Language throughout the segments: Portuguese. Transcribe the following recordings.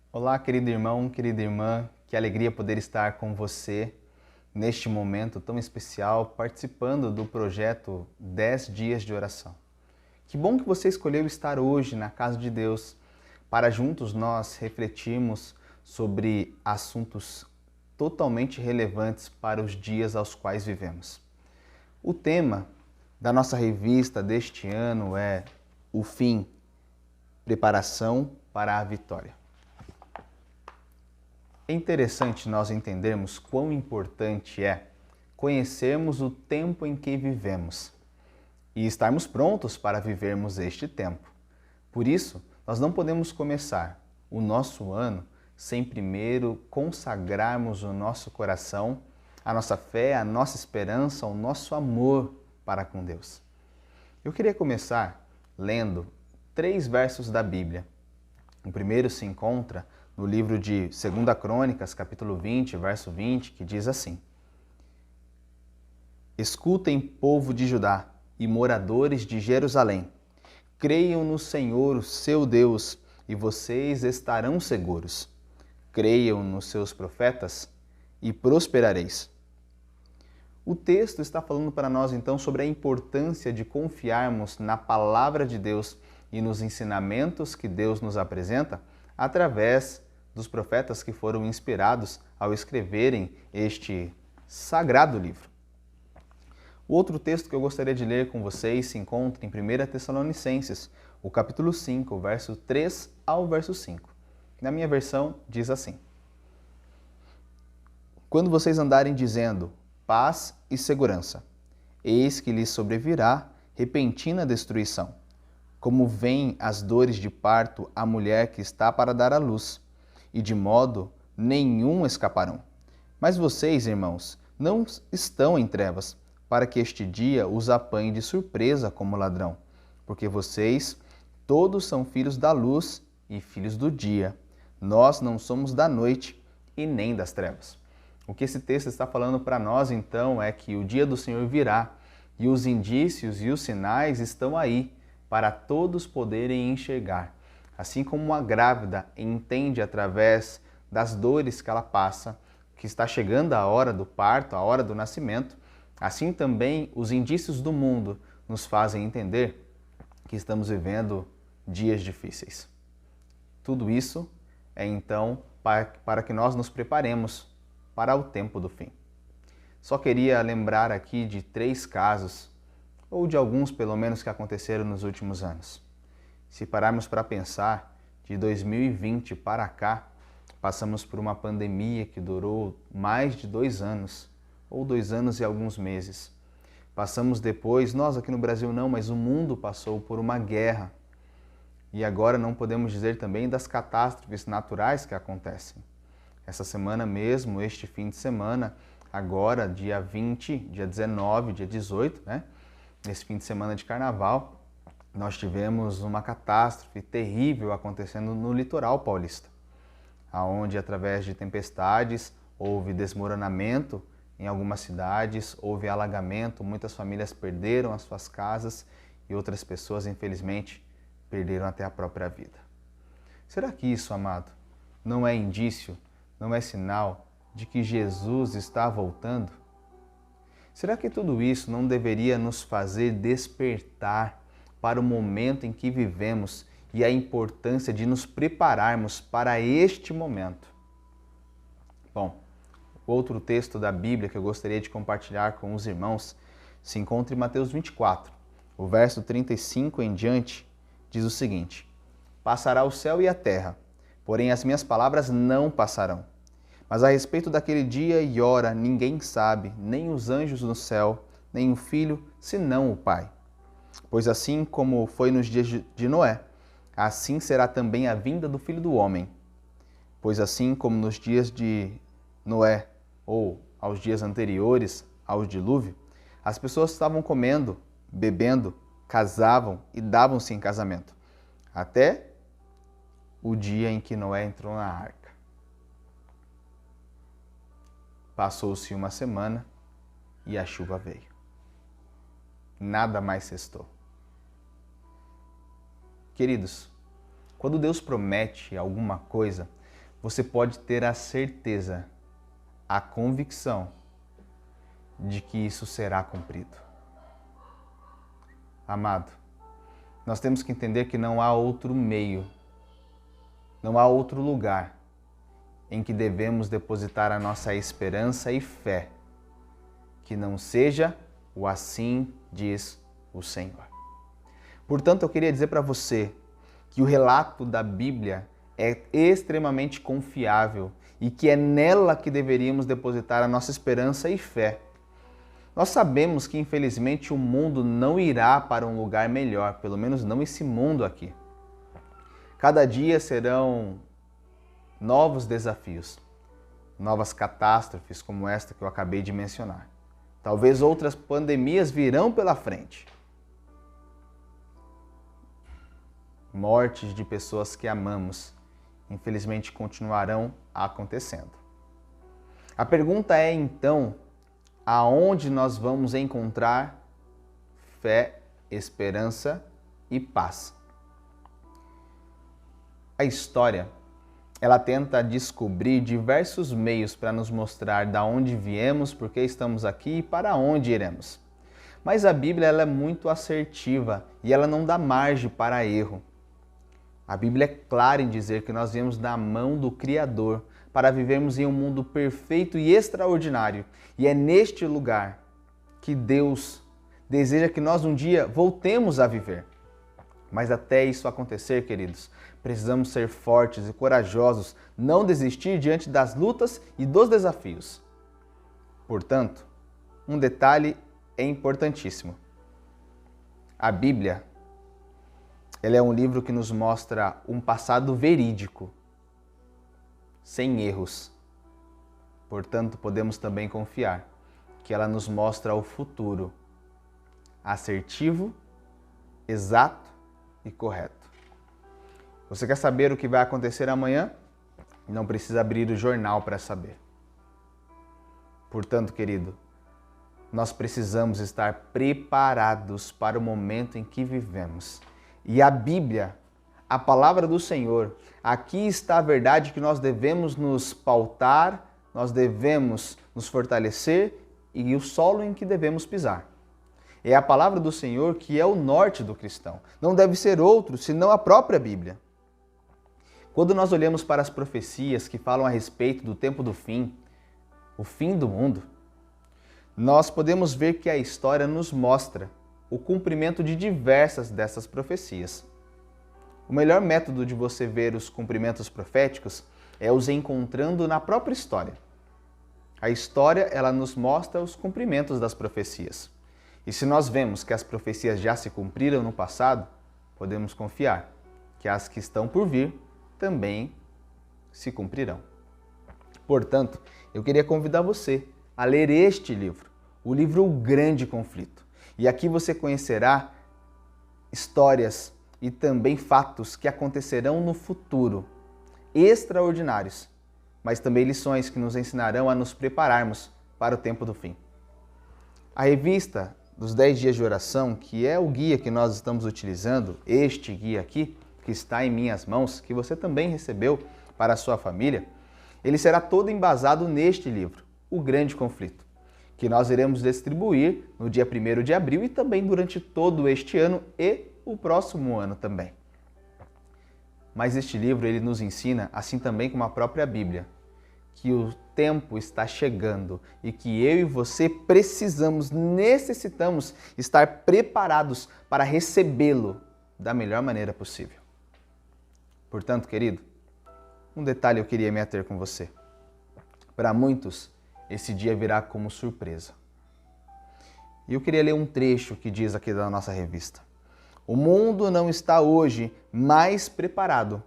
Olá, querido irmão, querida irmã, que alegria poder estar com você neste momento tão especial, participando do projeto 10 Dias de Oração. Que bom que você escolheu estar hoje na casa de Deus para juntos nós refletirmos sobre assuntos totalmente relevantes para os dias aos quais vivemos. O tema da nossa revista deste ano é O Fim, Preparação para a Vitória. É interessante nós entendermos quão importante é conhecermos o tempo em que vivemos e estarmos prontos para vivermos este tempo. Por isso, nós não podemos começar o nosso ano sem primeiro consagrarmos o nosso coração, a nossa fé, a nossa esperança, o nosso amor para com Deus. Eu queria começar lendo 3 versos da Bíblia. O primeiro se encontra no livro de 2 Crônicas, capítulo 20, verso 20, que diz assim: Escutem, povo de Judá e moradores de Jerusalém, creiam no Senhor, o seu Deus, e vocês estarão seguros. Creiam nos seus profetas e prosperareis. O texto está falando para nós então sobre a importância de confiarmos na palavra de Deus e nos ensinamentos que Deus nos apresenta através dos profetas que foram inspirados ao escreverem este sagrado livro. O outro texto que eu gostaria de ler com vocês se encontra em 1 Tessalonicenses, o capítulo 5, verso 3 ao verso 5. Na minha versão diz assim: Quando vocês andarem dizendo paz e segurança, eis que lhes sobrevirá repentina destruição, como vêm as dores de parto à mulher que está para dar à luz, e de modo nenhum escaparão. Mas vocês, irmãos, não estão em trevas, para que este dia os apanhe de surpresa como ladrão, porque vocês todos são filhos da luz e filhos do dia. Nós não somos da noite e nem das trevas. O que esse texto está falando para nós, então, é que o dia do Senhor virá, e os indícios e os sinais estão aí para todos poderem enxergar. Assim como uma grávida entende através das dores que ela passa, que está chegando a hora do parto, a hora do nascimento, assim também os indícios do mundo nos fazem entender que estamos vivendo dias difíceis. Tudo isso é então para que nós nos preparemos para o tempo do fim. Só queria lembrar aqui de 3 casos, ou de alguns pelo menos que aconteceram nos últimos anos. Se pararmos para pensar, de 2020 para cá, passamos por uma pandemia que durou mais de 2 anos, ou 2 anos e alguns meses. Passamos depois, nós aqui no Brasil não, mas o mundo passou por uma guerra. E agora não podemos dizer também das catástrofes naturais que acontecem. Essa semana mesmo, este fim de semana, agora dia 20, dia 19, dia 18, Nesse fim de semana de carnaval, nós tivemos uma catástrofe terrível acontecendo no litoral paulista, onde através de tempestades houve desmoronamento em algumas cidades, houve alagamento, muitas famílias perderam as suas casas e outras pessoas, infelizmente, perderam até a própria vida. Será que isso, amado, não é indício, não é sinal de que Jesus está voltando? Será que tudo isso não deveria nos fazer despertar para o momento em que vivemos e a importância de nos prepararmos para este momento? Bom, outro texto da Bíblia que eu gostaria de compartilhar com os irmãos se encontra em Mateus 24. O verso 35 em diante diz o seguinte: Passará o céu e a terra, porém as minhas palavras não passarão. Mas a respeito daquele dia e hora ninguém sabe, nem os anjos no céu, nem o Filho, senão o Pai. Pois assim como foi nos dias de Noé, assim será também a vinda do Filho do Homem. Pois assim como nos dias de Noé, ou aos dias anteriores ao dilúvio, as pessoas estavam comendo, bebendo, casavam e davam-se em casamento, até o dia em que Noé entrou na arca. Passou-se uma semana e a chuva veio. Nada mais restou. Queridos, quando Deus promete alguma coisa, você pode ter a certeza, a convicção de que isso será cumprido. Amado, nós temos que entender que não há outro meio, não há outro lugar em que devemos depositar a nossa esperança e fé, que não seja o assim diz o Senhor. Portanto, eu queria dizer para você que o relato da Bíblia é extremamente confiável e que é nela que deveríamos depositar a nossa esperança e fé. Nós sabemos que, infelizmente, o mundo não irá para um lugar melhor, pelo menos não esse mundo aqui. Cada dia serão novos desafios, novas catástrofes como esta que eu acabei de mencionar. Talvez outras pandemias virão pela frente. Mortes de pessoas que amamos, infelizmente, continuarão acontecendo. A pergunta é, então, aonde nós vamos encontrar fé, esperança e paz? A história, ela tenta descobrir diversos meios para nos mostrar de onde viemos, por que estamos aqui e para onde iremos. Mas a Bíblia ela é muito assertiva e ela não dá margem para erro. A Bíblia é clara em dizer que nós viemos da mão do Criador para vivermos em um mundo perfeito e extraordinário. E é neste lugar que Deus deseja que nós um dia voltemos a viver. Mas até isso acontecer, queridos, precisamos ser fortes e corajosos, não desistir diante das lutas e dos desafios. Portanto, um detalhe é importantíssimo. A Bíblia, ela é um livro que nos mostra um passado verídico, sem erros. Portanto, podemos também confiar que ela nos mostra o futuro, assertivo, exato e correto. Você quer saber o que vai acontecer amanhã? Não precisa abrir o jornal para saber. Portanto, querido, nós precisamos estar preparados para o momento em que vivemos. E a Bíblia, a palavra do Senhor, aqui está a verdade que nós devemos nos pautar, nós devemos nos fortalecer e o solo em que devemos pisar. É a palavra do Senhor que é o norte do cristão. Não deve ser outro, senão a própria Bíblia. Quando nós olhamos para as profecias que falam a respeito do tempo do fim, o fim do mundo, nós podemos ver que a história nos mostra o cumprimento de diversas dessas profecias. O melhor método de você ver os cumprimentos proféticos é os encontrando na própria história. A história, ela nos mostra os cumprimentos das profecias. E se nós vemos que as profecias já se cumpriram no passado, podemos confiar que as que estão por vir também se cumprirão. Portanto, eu queria convidar você a ler este livro, o livro O Grande Conflito. E aqui você conhecerá histórias e também fatos que acontecerão no futuro, extraordinários, mas também lições que nos ensinarão a nos prepararmos para o tempo do fim. A revista dos 10 dias de oração, que é o guia que nós estamos utilizando, este guia aqui, que está em minhas mãos, que você também recebeu para a sua família, ele será todo embasado neste livro, O Grande Conflito, que nós iremos distribuir no dia 1º de abril e também durante todo este ano e o próximo ano também. Mas este livro ele nos ensina, assim também como a própria Bíblia, que o tempo está chegando e que eu e você necessitamos estar preparados para recebê-lo da melhor maneira possível. Portanto, querido, um detalhe eu queria me ater com você. Para muitos, esse dia virá como surpresa. E eu queria ler um trecho que diz aqui da nossa revista. O mundo não está hoje mais preparado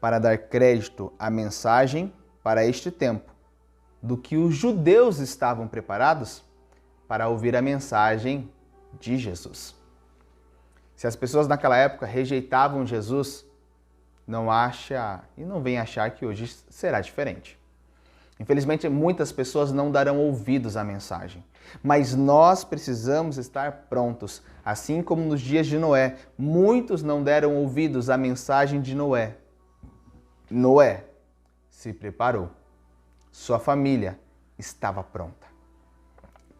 para dar crédito à mensagem para este tempo do que os judeus estavam preparados para ouvir a mensagem de Jesus. Se as pessoas naquela época rejeitavam Jesus, não acha e não vem achar que hoje será diferente. Infelizmente, muitas pessoas não darão ouvidos à mensagem, mas nós precisamos estar prontos, assim como nos dias de Noé, muitos não deram ouvidos à mensagem de Noé. Noé, se preparou. Sua família estava pronta.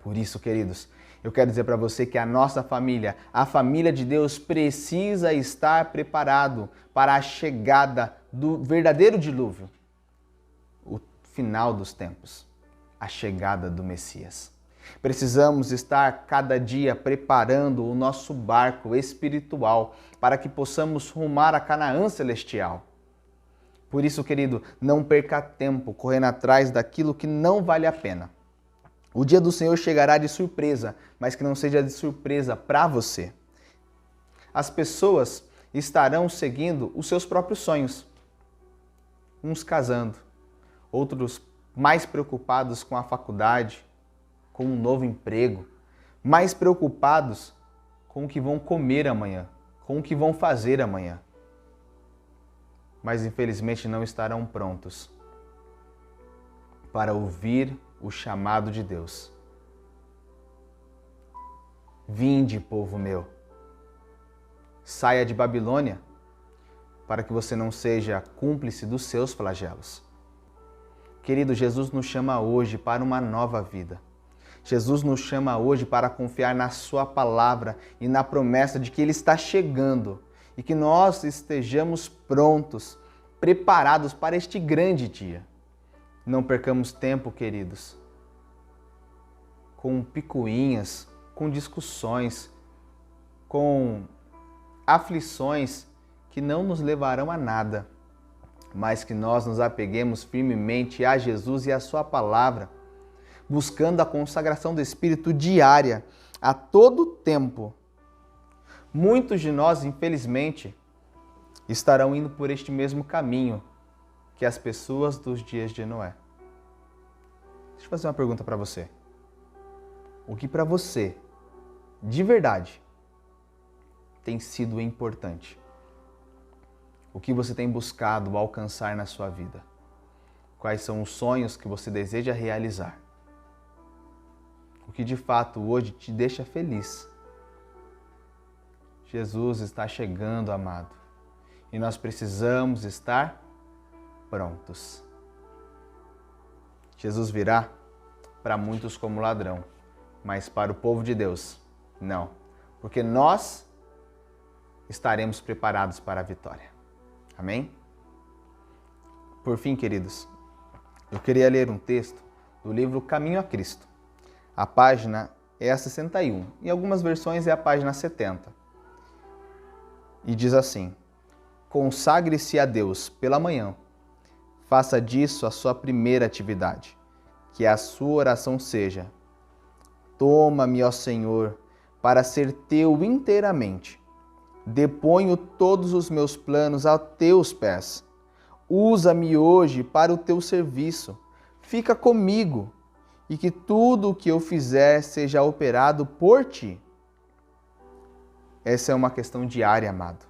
Por isso, queridos, eu quero dizer para você que a nossa família, a família de Deus, precisa estar preparado para a chegada do verdadeiro dilúvio, o final dos tempos, a chegada do Messias. Precisamos estar cada dia preparando o nosso barco espiritual para que possamos rumar a Canaã celestial. Por isso, querido, não perca tempo correndo atrás daquilo que não vale a pena. O dia do Senhor chegará de surpresa, mas que não seja de surpresa para você. As pessoas estarão seguindo os seus próprios sonhos. Uns casando, outros mais preocupados com a faculdade, com um novo emprego, mais preocupados com o que vão comer amanhã, com o que vão fazer amanhã. Mas infelizmente não estarão prontos para ouvir o chamado de Deus. Vinde, povo meu, saia de Babilônia, para que você não seja cúmplice dos seus flagelos. Querido, Jesus nos chama hoje para uma nova vida. Jesus nos chama hoje para confiar na sua palavra e na promessa de que Ele está chegando e que nós estejamos prontos, preparados para este grande dia. Não percamos tempo, queridos, com picuinhas, com discussões, com aflições que não nos levarão a nada, mas que nós nos apeguemos firmemente a Jesus e a sua palavra, buscando a consagração do Espírito diária, a todo tempo. Muitos de nós, infelizmente, estarão indo por este mesmo caminho que as pessoas dos dias de Noé. Deixa eu fazer uma pergunta para você. O que para você, de verdade, tem sido importante? O que você tem buscado alcançar na sua vida? Quais são os sonhos que você deseja realizar? O que de fato hoje te deixa feliz? Jesus está chegando, amado, e nós precisamos estar prontos. Jesus virá para muitos como ladrão, mas para o povo de Deus, não, porque nós estaremos preparados para a vitória. Amém? Por fim, queridos, eu queria ler um texto do livro Caminho a Cristo. A página é a 61, em algumas versões é a página 70. E diz assim: consagre-se a Deus pela manhã. Faça disso a sua primeira atividade. Que a sua oração seja: toma-me, ó Senhor, para ser teu inteiramente. Deponho todos os meus planos a teus pés. Usa-me hoje para o teu serviço. Fica comigo e que tudo o que eu fizer seja operado por ti. Essa é uma questão diária, amado.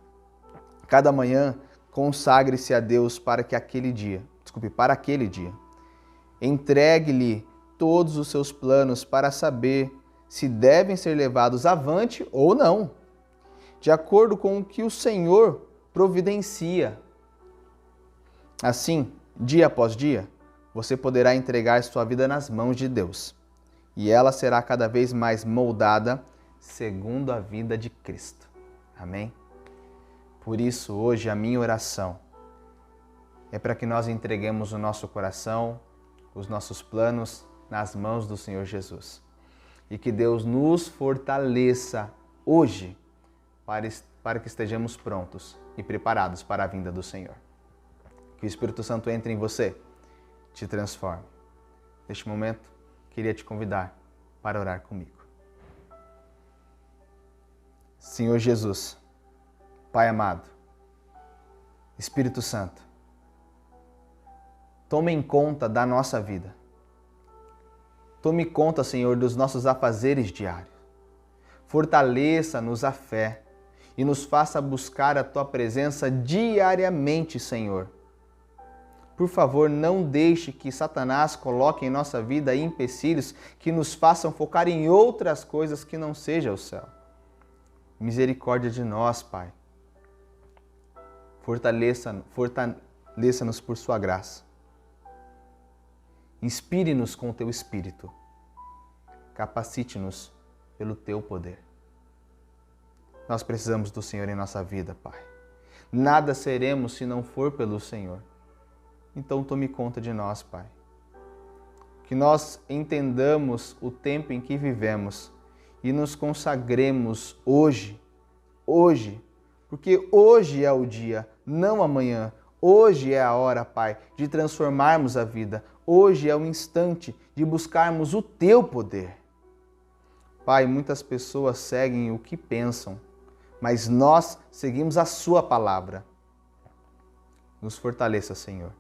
Cada manhã, consagre-se a Deus para aquele dia. Entregue-lhe todos os seus planos para saber se devem ser levados avante ou não, de acordo com o que o Senhor providencia. Assim, dia após dia, você poderá entregar sua vida nas mãos de Deus, e ela será cada vez mais moldada segundo a vida de Cristo. Amém? Por isso, hoje, a minha oração é para que nós entreguemos o nosso coração, os nossos planos nas mãos do Senhor Jesus. E que Deus nos fortaleça hoje para que estejamos prontos e preparados para a vinda do Senhor. Que o Espírito Santo entre em você, te transforme. Neste momento, queria te convidar para orar comigo. Senhor Jesus, Pai amado, Espírito Santo, tome em conta da nossa vida. Tome conta, Senhor, dos nossos afazeres diários. Fortaleça-nos a fé e nos faça buscar a Tua presença diariamente, Senhor. Por favor, não deixe que Satanás coloque em nossa vida empecilhos que nos façam focar em outras coisas que não seja o céu. Misericórdia de nós, Pai. Fortaleça-nos por Sua graça. Inspire-nos com o Teu Espírito. Capacite-nos pelo Teu poder. Nós precisamos do Senhor em nossa vida, Pai. Nada seremos se não for pelo Senhor. Então tome conta de nós, Pai. Que nós entendamos o tempo em que vivemos e nos consagremos hoje, porque hoje é o dia, não amanhã. Hoje é a hora, Pai, de transformarmos a vida. Hoje é o instante de buscarmos o Teu poder. Pai, muitas pessoas seguem o que pensam, mas nós seguimos a Sua palavra. Nos fortaleça, Senhor,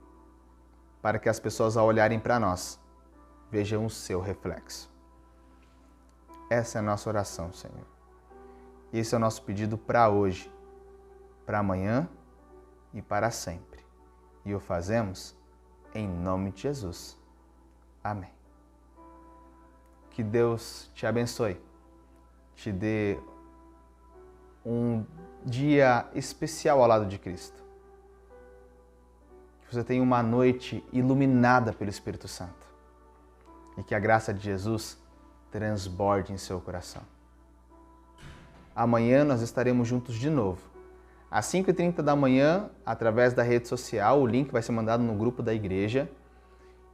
para que as pessoas, ao olharem para nós, vejam o Seu reflexo. Essa é a nossa oração, Senhor. Esse é o nosso pedido para hoje, para amanhã e para sempre. E o fazemos em nome de Jesus. Amém. Que Deus te abençoe, te dê um dia especial ao lado de Cristo. Que você tenha uma noite iluminada pelo Espírito Santo e que a graça de Jesus transborde em seu coração. Amanhã nós estaremos juntos de novo. Às 5h30 da manhã, através da rede social, o link vai ser mandado no grupo da igreja.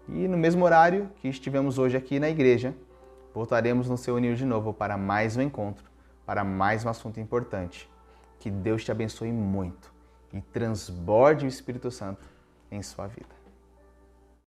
E no mesmo horário que estivemos hoje aqui na igreja, voltaremos no Seu Unir de novo para mais um encontro, para mais um assunto importante. Que Deus te abençoe muito e transborde o Espírito Santo em sua vida.